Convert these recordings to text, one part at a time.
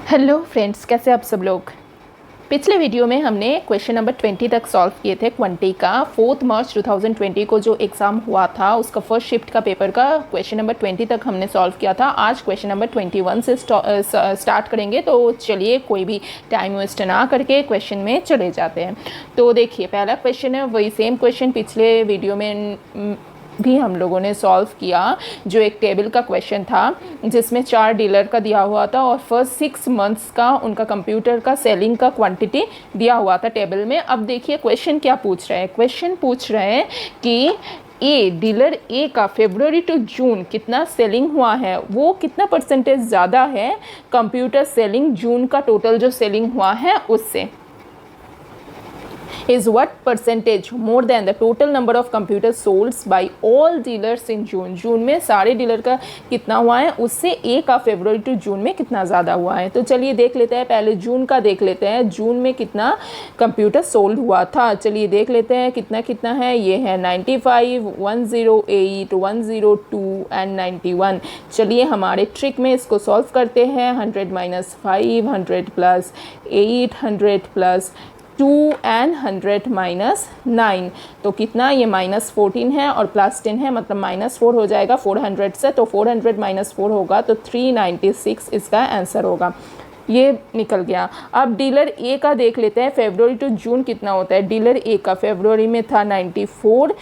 Hello friends, कैसे आप सब लोग। पिछले वीडियो में हमने क्वेश्चन नंबर 20 तक सॉल्व किए थे। क्वांटी का 4 मार्च 2020 को जो एग्ज़ाम हुआ था उसका फर्स्ट शिफ्ट का पेपर का क्वेश्चन नंबर 20 तक हमने सॉल्व किया था। आज क्वेश्चन नंबर 21 से स्टार्ट करेंगे। तो चलिए कोई भी टाइम वेस्ट ना करके क्वेश्चन में चले जाते हैं। तो देखिए, पहला क्वेश्चन है वही सेम क्वेश्चन पिछले वीडियो में भी हम लोगों ने सॉल्व किया, जो एक टेबल का क्वेश्चन था जिसमें 4 डीलर का दिया हुआ था और फर्स्ट 6 मंथ्स का उनका कंप्यूटर का सेलिंग का क्वांटिटी दिया हुआ था टेबल में। अब देखिए क्वेश्चन क्या पूछ रहे हैं। क्वेश्चन पूछ रहे हैं कि डीलर ए का फरवरी टू जून कितना सेलिंग हुआ है, वो कितना परसेंटेज ज़्यादा है कंप्यूटर सेलिंग जून का टोटल जो सेलिंग हुआ है उससे। is what percentage more than the total number of computers sold by all dealers in June। जून में सारे डीलर का कितना हुआ है उससे ए का फरवरी टू जून में कितना ज़्यादा हुआ है। तो चलिए देख लेते हैं, पहले जून का देख लेते हैं। जून में कितना कंप्यूटर सोल्ड हुआ था, चलिए देख लेते हैं कितना कितना है। ये है 95, 108, 102 एंड 91। चलिए हमारे ट्रिक में इसको सॉल्व करते हैं। 100 - 5, 100 + 8, 100 + 2 एंड 100 - 9। तो कितना, ये -14 है और +10 है, मतलब -4 हो जाएगा 400 से। तो 400 - 4 होगा तो 396 इसका आंसर होगा। ये निकल गया। अब डीलर ए का देख लेते हैं, फरवरी टू जून कितना होता है। डीलर ए का फरवरी में था 94,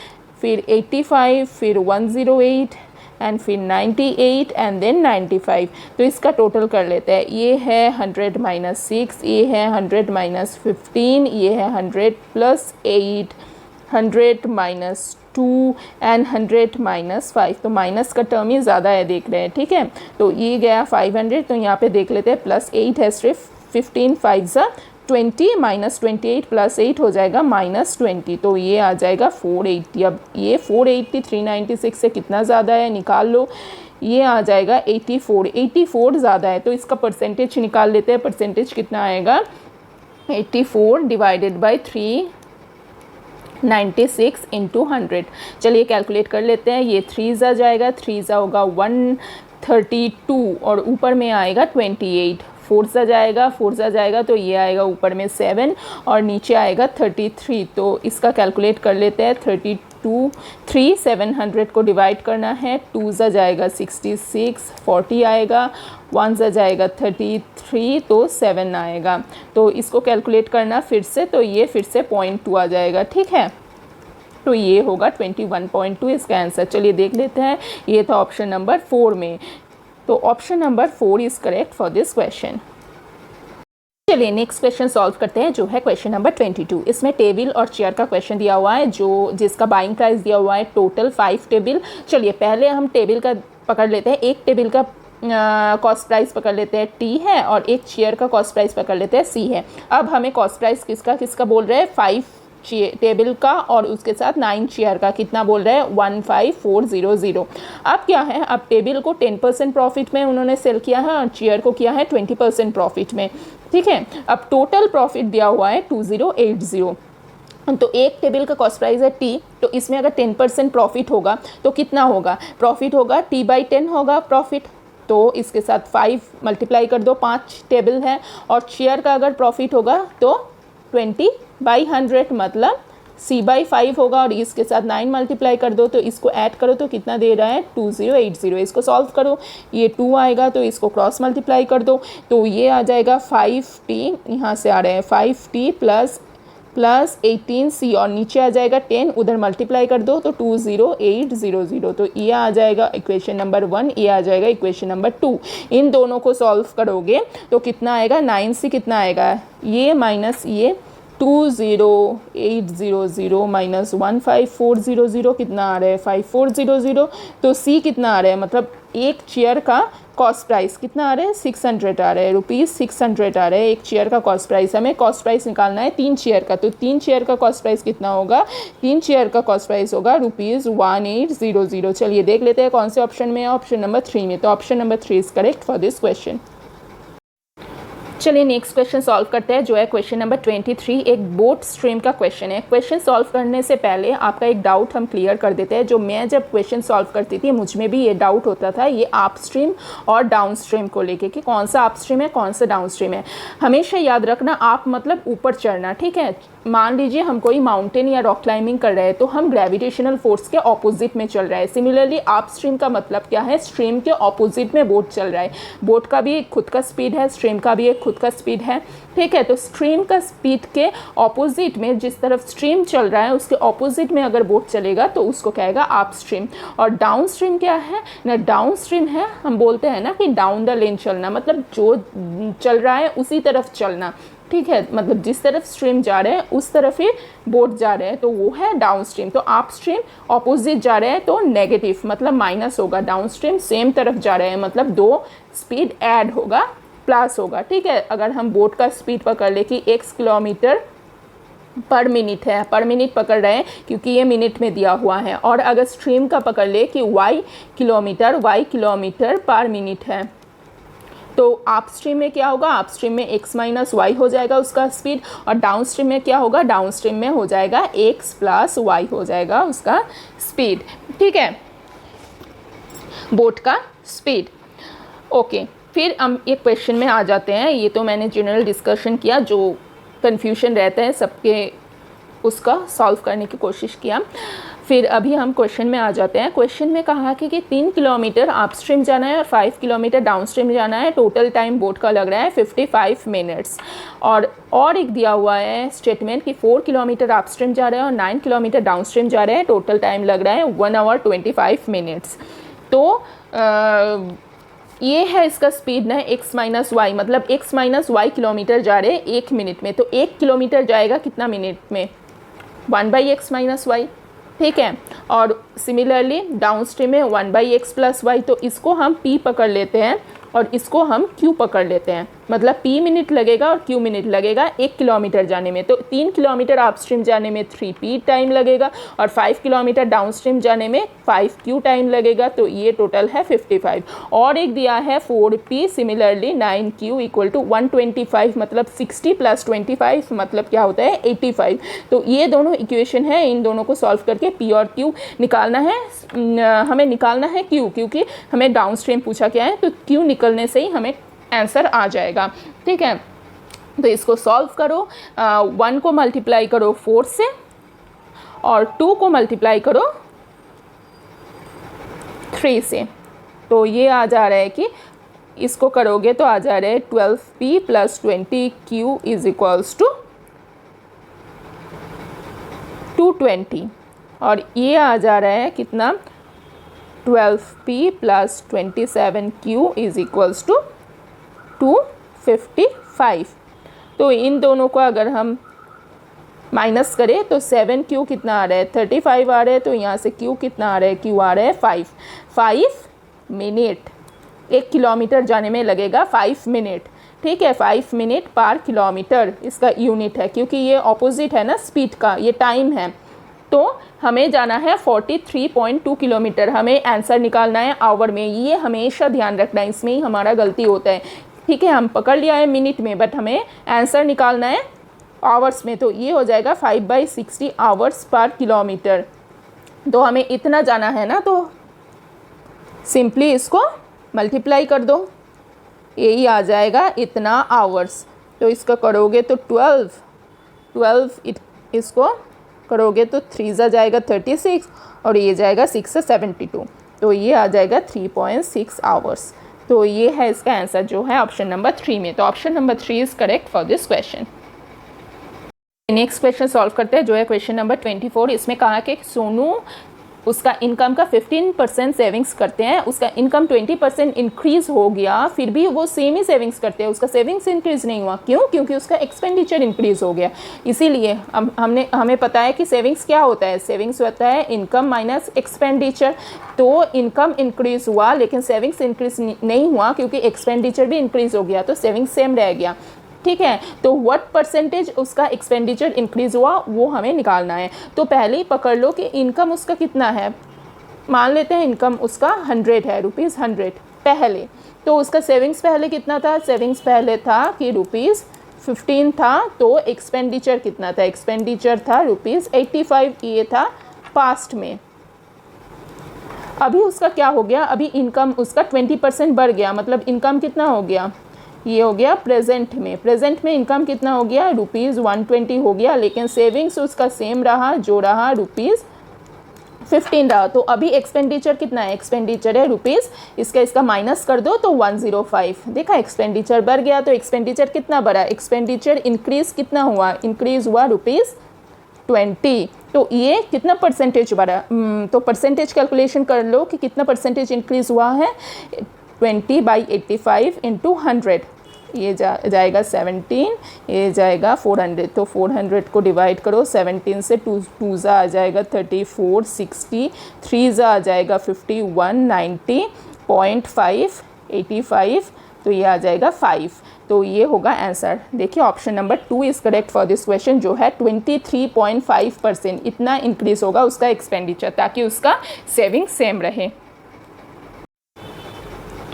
फिर 85, फिर 108 एंड फिर 98 एंड देन 95। तो इसका टोटल कर लेते हैं। ये है 100 - 6, ये है 100 - 15, ये है 100 + 8, 100 - 2 एंड 100 - 5। तो माइनस का टर्म ही ज़्यादा है, देख रहे हैं, ठीक है। तो ये गया 500। तो यहाँ पे देख लेते हैं +8 है सिर्फ, 15 5 20 -28 + 8 हो जाएगा -20। तो ये आ जाएगा 480। अब ये 480 396 से कितना ज़्यादा है निकाल लो। ये आ जाएगा 84 ज़्यादा है। तो इसका परसेंटेज निकाल लेते हैं। परसेंटेज कितना आएगा, 84 डिवाइडेड बाई 396 × 100। चलिए कैलकुलेट कर लेते हैं। ये 3 जाएगा, 3 होगा 132 और ऊपर में आएगा 28। 4 जाएगा तो ये आएगा ऊपर में 7 और नीचे आएगा 33। तो इसका कैलकुलेट कर लेते हैं। 32 3 700 को डिवाइड करना है। 2 जाएगा 66, 40 आएगा, 1 जाएगा 33, तो 7 आएगा। तो इसको कैलकुलेट करना फिर से, तो ये फिर से 0.2 आ जाएगा, ठीक है। तो ये होगा 21.2 इसका आंसर। चलिए देख लेते हैं। ये था ऑप्शन नंबर 4 में। तो option number 4 is correct for this question. चलिए नेक्स्ट क्वेश्चन सॉल्व करते हैं, जो है क्वेश्चन नंबर 22। इसमें टेबल और चेयर का क्वेश्चन दिया हुआ है, जिसका बाइंग प्राइस दिया हुआ है टोटल 5 टेबल। चलिए पहले हम टेबल का पकड़ लेते हैं। एक टेबल का कॉस्ट प्राइस पकड़ लेते हैं T है, और एक चेयर का कॉस्ट प्राइस पकड़ लेते हैं C है। अब हमें कॉस्ट प्राइस किसका बोल रहे हैं, 5 टेबल का और उसके साथ 9 चेयर का कितना बोल रहे हैं, 15400। अब क्या है, अब टेबल को 10% प्रॉफिट में उन्होंने सेल किया है और चेयर को किया है 20% प्रॉफिट में, ठीक है। अब टोटल प्रॉफिट दिया हुआ है 2080। तो एक टेबल का कॉस्ट प्राइस है T, तो इसमें अगर 10% प्रॉफिट होगा तो कितना होगा, प्रॉफिट होगा T/10 होगा प्रॉफिट। तो इसके साथ 5 मल्टीप्लाई कर दो, 5 टेबल है। और चेयर का अगर प्रॉफिट होगा तो 20/100, मतलब C/5 होगा। और इसके साथ 9 मल्टीप्लाई कर दो, तो इसको ऐड करो तो कितना दे रहा है, 2080। इसको सॉल्व करो, ये 2 आएगा तो इसको क्रॉस मल्टीप्लाई कर दो, तो ये आ जाएगा 5T, यहाँ से आ रहे हैं 5T प्लस 18C और नीचे आ जाएगा 10, उधर मल्टीप्लाई कर दो तो 20800। तो ये आ जाएगा इक्वेशन नंबर 1, ये आ जाएगा इक्वेशन नंबर 2। इन दोनों को सॉल्व करोगे तो कितना आएगा, 9C कितना आएगा, ये माइनस ये 20800 माइनस 15400 कितना आ रहा है, 5400। तो C कितना आ रहा है, मतलब एक चेयर का कॉस्ट प्राइस कितना आ रहा है, 600 आ रहा है, ₹600 आ रहा है एक चेयर का कॉस्ट प्राइस। हमें कॉस्ट प्राइस निकालना है 3 चेयर का, तो 3 चेयर का कॉस्ट प्राइस कितना होगा, 3 चेयर का कॉस्ट प्राइस होगा ₹1800। चलिए देख लेते हैं कौन से ऑप्शन में है, ऑप्शन नंबर 3 में। तो option number 3 is correct for this question. चलिए नेक्स्ट क्वेश्चन सॉल्व करते हैं, जो है क्वेश्चन नंबर 23। एक बोट स्ट्रीम का क्वेश्चन है। क्वेश्चन सॉल्व करने से पहले आपका एक डाउट हम क्लियर कर देते हैं। जो मैं जब क्वेश्चन सॉल्व करती थी मुझ में भी ये डाउट होता था, ये अप स्ट्रीम और डाउन स्ट्रीम को लेके कि कौन सा अप स्ट्रीम है कौन सा डाउन स्ट्रीम है। हमेशा याद रखना, आप मतलब ऊपर चढ़ना, ठीक है। मान लीजिए हम कोई माउंटेन या रॉक क्लाइंबिंग कर रहे हैं तो हम ग्रेविटेशनल फोर्स के ऑपोजिट में चल रहा है। सिमिलरली अप स्ट्रीम का मतलब क्या है, स्ट्रीम के ऑपोजिट में बोट चल रहा है। बोट का भी एक खुद का स्पीड है, स्ट्रीम का भी एक खुद का स्पीड है, ठीक है। तो स्ट्रीम का स्पीड के ऑपोजिट में, जिस तरफ स्ट्रीम चल रहा है उसके ऑपोजिट में अगर बोट चलेगा तो उसको कहेगा अप स्ट्रीम। और डाउन स्ट्रीम क्या है ना, डाउन स्ट्रीम है, हम बोलते हैं ना कि डाउन द लेन चलना, मतलब जो चल रहा है उसी तरफ चलना, ठीक है। मतलब जिस तरफ स्ट्रीम जा रहे हैं उस तरफ ही बोट जा रहे हैं, तो वो है डाउन स्ट्रीम। तो अप स्ट्रीम ऑपोजिट जा रहे हैं तो नेगेटिव, मतलब माइनस होगा। डाउन स्ट्रीम सेम तरफ जा रहे हैं मतलब दो स्पीड ऐड होगा, प्लस होगा, ठीक है। अगर हम बोट का स्पीड पकड़ ले कि x किलोमीटर पर मिनट है, पर मिनट पकड़ रहे हैं क्योंकि ये मिनट में दिया हुआ है। और अगर स्ट्रीम का पकड़ ले कि y किलोमीटर पर मिनट है, तो अप स्ट्रीम में क्या होगा, अप स्ट्रीम में x माइनस वाई हो जाएगा उसका स्पीड, और डाउन स्ट्रीम में क्या होगा, डाउन स्ट्रीम में हो जाएगा x प्लस वाई हो जाएगा उसका स्पीड, ठीक है, बोट का स्पीड। ओके, फिर हम एक क्वेश्चन में आ जाते हैं। ये तो मैंने जनरल डिस्कशन किया, जो कन्फ्यूजन रहता है सबके उसका सॉल्व करने की कोशिश किया। फिर अभी हम क्वेश्चन में आ जाते हैं। क्वेश्चन में कहा कि 3 किलोमीटर अपस्ट्रीम जाना है और 5 किलोमीटर डाउनस्ट्रीम जाना है। टोटल टाइम बोट का लग रहा है 55 मिनट्स। और एक दिया हुआ है स्टेटमेंट कि 4 किलोमीटर अपस्ट्रीम जा रहे हैं और 9 किलोमीटर डाउनस्ट्रीम जा रहे हैं। टोटल टाइम लग रहा है 1 आवर 25 मिनट्स। तो ये है इसका स्पीड ना x माइनस वाई, मतलब x माइनस वाई किलोमीटर जा रहे हैं 1 मिनट में। तो 1 किलोमीटर जाएगा कितना मिनट में, 1/x माइनस वाई, ठीक है। और सिमिलरली डाउन स्ट्रीम में 1/x प्लस वाई। तो इसको हम p पकड़ लेते हैं और इसको हम q पकड़ लेते हैं, मतलब p मिनट लगेगा और q मिनट लगेगा 1 किलोमीटर जाने में। तो 3 किलोमीटर अपस्ट्रीम जाने में 3p टाइम लगेगा और 5 किलोमीटर डाउनस्ट्रीम जाने में 5q टाइम लगेगा। तो ये टोटल है 55। और एक दिया है 4p, similarly 9q equal to 125, मतलब 60 प्लस 25 मतलब क्या होता है 85। तो ये दोनों इक्वेशन है, इन दोनों को सॉल्व करके p और q निकालना है। हमें निकालना है q, क्योंकि हमें डाउनस्ट्रीम पूछा क्या है, तो q निकलने से ही हमें आंसर आ जाएगा, ठीक है। तो इसको सॉल्व करो, 1 को मल्टीप्लाई करो 4 से और 2 को मल्टीप्लाई करो 3 से। तो ये आ जा रहा है कि इसको करोगे तो आ जा रहा है 12p plus 20q is equals to 220। और ये आ जा रहा है कितना, 12p plus 27q is equals to 255। तो इन दोनों को अगर हम माइनस करें तो 7q कितना आ रहा है 35 आ रहा है। तो यहाँ से q कितना आ रहा है, q आ रहा है 5 मिनट। 1 किलोमीटर जाने में लगेगा 5 मिनट, ठीक है। 5 मिनट पर किलोमीटर इसका यूनिट है, क्योंकि ये ऑपोजिट है ना स्पीड का, ये टाइम है। तो हमें जाना है 43.2 किलोमीटर, हमें आंसर निकालना है आवर में। ये हमेशा ध्यान रखना है, इसमें ही हमारा गलती होता है, ठीक है। हम पकड़ लिया है मिनट में, बट हमें आंसर निकालना है आवर्स में। तो ये हो जाएगा 5/60 आवर्स पर किलोमीटर। तो हमें इतना जाना है ना, तो सिंपली इसको मल्टीप्लाई कर दो, यही आ जाएगा इतना आवर्स। तो इसका करोगे तो 12 इसको करोगे तो 3 जा जाएगा 36 और ये जाएगा 6 से 72। तो ये आ जाएगा 3.6 आवर्स। तो ये है इसका आंसर जो है ऑप्शन नंबर 3 में। तो option number 3 is correct for this question. Next question solve करते हैं, जो है क्वेश्चन नंबर 24। इसमें कहा कि सोनू उसका इनकम का 15% सेविंग्स करते हैं, उसका इनकम 20% इंक्रीज़ हो गया, फिर भी वो सेम ही सेविंग्स करते हैं, उसका सेविंग्स इंक्रीज़ नहीं हुआ। क्यों? क्योंकि उसका एक्सपेंडिचर इंक्रीज़ हो गया। इसीलिए हमें पता है कि सेविंग्स क्या होता है, सेविंग्स होता है इनकम माइनस एक्सपेंडिचर। तो इनकम इंक्रीज़ हुआ लेकिन सेविंग्स इंक्रीज़ नहीं हुआ, क्योंकि एक्सपेंडिचर भी इंक्रीज़ हो गया, तो सेविंग्स सेम रह गया, ठीक है। तो व्हाट परसेंटेज उसका एक्सपेंडिचर इंक्रीज़ हुआ वो हमें निकालना है। तो पहले ही पकड़ लो कि इनकम उसका कितना है। मान लेते हैं इनकम उसका 100 है, ₹100, पहले। तो उसका सेविंग्स पहले कितना था, सेविंग्स पहले था कि ₹15 था, तो एक्सपेंडिचर कितना था, एक्सपेंडिचर था ₹85, ये था पास्ट में। अभी उसका क्या हो गया, अभी इनकम उसका 20% बढ़ गया, मतलब इनकम कितना हो गया, ये हो गया प्रेजेंट में। प्रेजेंट में इनकम कितना हो गया, ₹120 हो गया, लेकिन सेविंग्स उसका सेम रहा, जो रहा ₹15 रहा। तो अभी एक्सपेंडिचर कितना है, एक्सपेंडिचर है इसका माइनस कर दो तो 105। देखा एक्सपेंडिचर बढ़ गया, तो एक्सपेंडिचर कितना बढ़ा, एक्सपेंडिचर इंक्रीज कितना हुआ, इंक्रीज हुआ ₹20। तो ये कितना परसेंटेज बढ़ा, तो परसेंटेज कैलकुलेशन कर लो कि कितना परसेंटेज इंक्रीज हुआ है। 20/85 × 100, ये जाएगा 17, ये जाएगा 400। तो 400 को डिवाइड करो 17 से, 2 ज़ा आ जाएगा 34, 60, 3 ज़ा आ जाएगा 51, 90.5, 85, तो ये आ जाएगा 5। तो ये होगा आंसर। देखिए option number 2 is correct for this question, जो है 23.5% इतना इंक्रीज होगा उसका एक्सपेंडिचर, ताकि उसका सेविंग सेम रहे।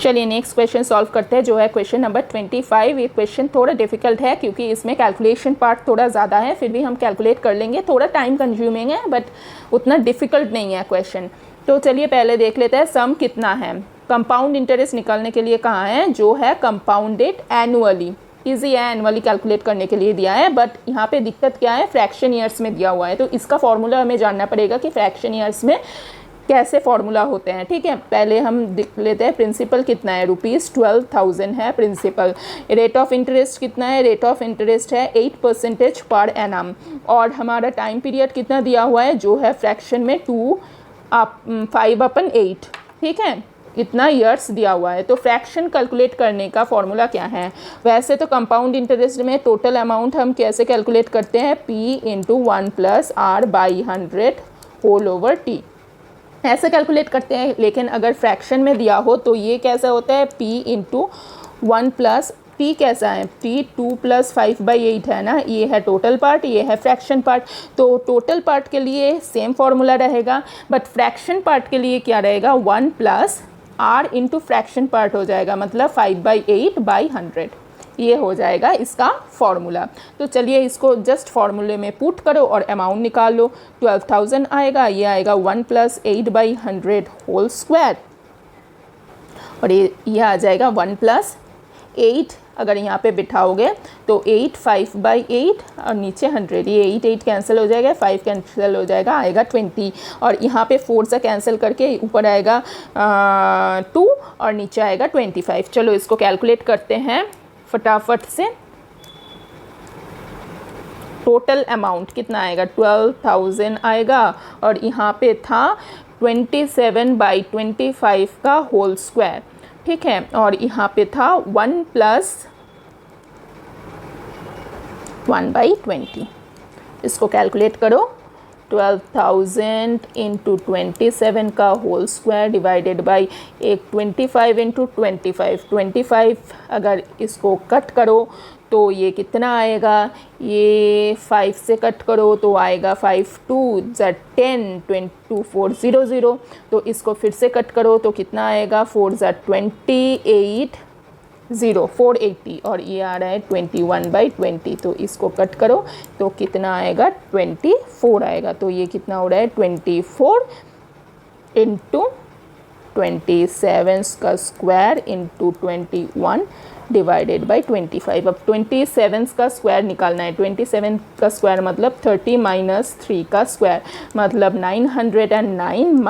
चलिए नेक्स्ट क्वेश्चन सॉल्व करते हैं, जो है क्वेश्चन नंबर 25। ये क्वेश्चन थोड़ा डिफिकल्ट है क्योंकि इसमें कैलकुलेशन पार्ट थोड़ा ज़्यादा है, फिर भी हम कैलकुलेट कर लेंगे, थोड़ा टाइम कंज्यूमिंग है बट उतना डिफिकल्ट नहीं है क्वेश्चन। तो चलिए पहले देख लेते हैं सम कितना है। कंपाउंड इंटरेस्ट निकालने के लिए कहाँ है, जो है कंपाउंडेड एनुअली, ईजी है, एनुअली कैलकुलेट करने के लिए दिया है, बट यहाँ पे दिक्कत क्या है, फ्रैक्शन ईयर्स में दिया हुआ है। तो इसका फॉर्मूला हमें जानना पड़ेगा कि फ्रैक्शन ईयर्स में कैसे फॉर्मूला होते हैं। ठीक है, पहले हम देख लेते हैं प्रिंसिपल कितना है, ₹12,000 है प्रिंसिपल। रेट ऑफ इंटरेस्ट कितना है, रेट ऑफ इंटरेस्ट है 8% पर एनम, और हमारा टाइम पीरियड कितना दिया हुआ है, जो है फ्रैक्शन में 5/8। ठीक है, इतना ईयर्स दिया हुआ है। तो फ्रैक्शन कैलकुलेट करने का फॉर्मूला क्या है, वैसे तो कंपाउंड इंटरेस्ट में टोटल अमाउंट हम कैसे कैलकुलेट करते हैं, P × 1 + R/100 whole over T, ऐसे कैलकुलेट करते हैं। लेकिन अगर फ्रैक्शन में दिया हो तो ये कैसा होता है, P × 1 + T कैसा है, T 2 + 5/8 है ना, ये है टोटल पार्ट, ये है फ्रैक्शन पार्ट। तो टोटल पार्ट के लिए सेम फॉर्मूला रहेगा, बट फ्रैक्शन पार्ट के लिए क्या रहेगा, 1 + R × फ्रैक्शन पार्ट हो जाएगा, मतलब 5/8/100, ये हो जाएगा इसका फॉर्मूला। तो चलिए इसको जस्ट फॉर्मूले में पुट करो और अमाउंट निकाल लो। 12,000 आएगा, ये आएगा 1 + 8/100 होल स्क्वायर, और ये आ जाएगा 1 + 8, अगर यहाँ पे बिठाओगे तो 8, 5/8 और नीचे 100, ये 8 कैंसिल हो जाएगा, 5 कैंसिल हो जाएगा, आएगा 20, और यहाँ पे 4 से कैंसिल करके ऊपर आएगा 2 और नीचे आएगा 25। चलो इसको कैलकुलेट करते हैं फटाफट से। टोटल अमाउंट कितना आएगा, 12,000 आएगा, और यहाँ पे था 27/25 का होल स्क्वायर। ठीक है, और यहाँ पे था 1 + 1/20। इसको कैलकुलेट करो, 12,000 × 27 का होल स्क्वायर डिवाइडेड बाई 25 × 25 अगर इसको कट करो तो ये कितना आएगा, ये 5 से कट करो तो आएगा 5 2 = 10, 2 4 0 0। तो इसको फिर से कट करो तो कितना आएगा, 4 = 28 0 480, और ये आ रहा है 21/20। तो इसको कट करो तो कितना आएगा, 24 आएगा। तो ये कितना हो रहा है, 24 × 27 का स्क्वायर × 21 डिवाइडेड बाई 25। अब 27 का स्क्वायर निकालना है। 27 का स्क्वायर मतलब 30 - 3 का स्क्वायर, मतलब 909 -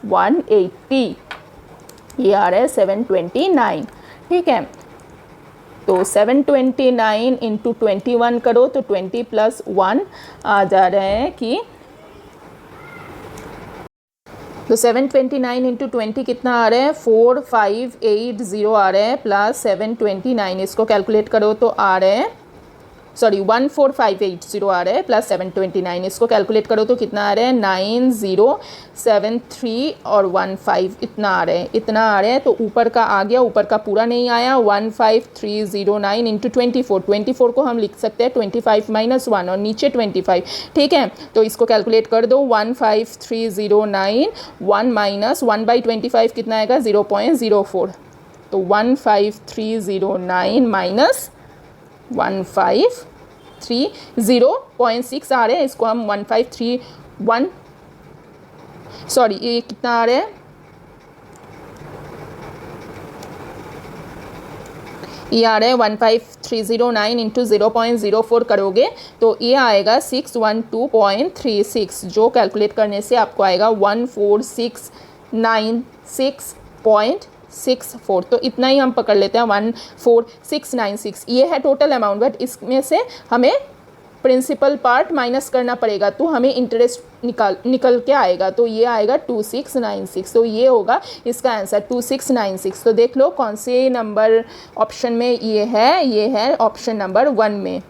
180, ये आ रहा है 729। ठीक है, तो 729 × 21 करो तो 20 + 1 आ जा रहा है कि, तो 729 × 20 कितना आ रहा है, 4580 आ रहा है, प्लस 729, इसको कैलकुलेट करो तो आ रहा है सॉरी 14580 आ रहा है प्लस 729, इसको कैलकुलेट करो तो कितना आ रहा है 9073 और 15 इतना आ रहा है, इतना आ रहा है। तो ऊपर का आ गया, ऊपर का पूरा नहीं आया। 15309 इंटू 24 को हम लिख सकते हैं 25 माइनस 1 और नीचे 25, ठीक है। तो इसको कैलकुलेट कर दो 15309 1 माइनस 1/25 कितना आएगा 0.04। तो 15309 माइनस 153 आ रहे हैं, इसको हम 1531 सॉरी ये कितना आ रहा है, ये आ रहा है 15309 इंटू 0.04 करोगे तो ये आएगा 612.36, जो कैलकुलेट करने से आपको आएगा 14696.64। तो इतना ही हम पकड़ लेते हैं 14696, ये है टोटल अमाउंट। बट इसमें से हमें प्रिंसिपल पार्ट माइनस करना पड़ेगा तो हमें इंटरेस्ट निकल के आएगा, तो ये आएगा 2696। तो ये होगा इसका आंसर 2696। तो देख लो कौन से नंबर ऑप्शन में ये है ऑप्शन नंबर 1 में,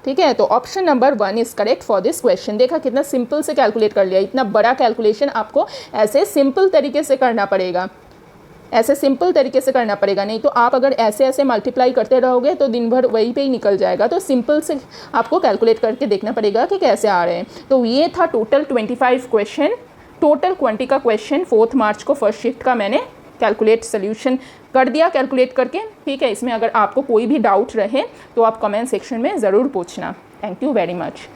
ठीक है। तो option number 1 is correct for this question. देखा कितना सिंपल से कैलकुलेट कर लिया, इतना बड़ा कैलकुलेशन आपको ऐसे सिंपल तरीके से करना पड़ेगा, ऐसे सिंपल तरीके से करना पड़ेगा, नहीं तो आप अगर ऐसे ऐसे मल्टीप्लाई करते रहोगे तो दिन भर वही पे ही निकल जाएगा। तो सिंपल से आपको कैलकुलेट करके देखना पड़ेगा कि कैसे आ रहे हैं। तो ये था टोटल 25 क्वेश्चन, टोटल क्वांटिटी का क्वेश्चन 4 मार्च को फर्स्ट शिफ्ट का मैंने कैलकुलेट सोल्यूशन कर दिया कैलकुलेट करके, ठीक है। इसमें अगर आपको कोई भी डाउट रहे तो आप कमेंट सेक्शन में ज़रूर पूछना। Thank you very much.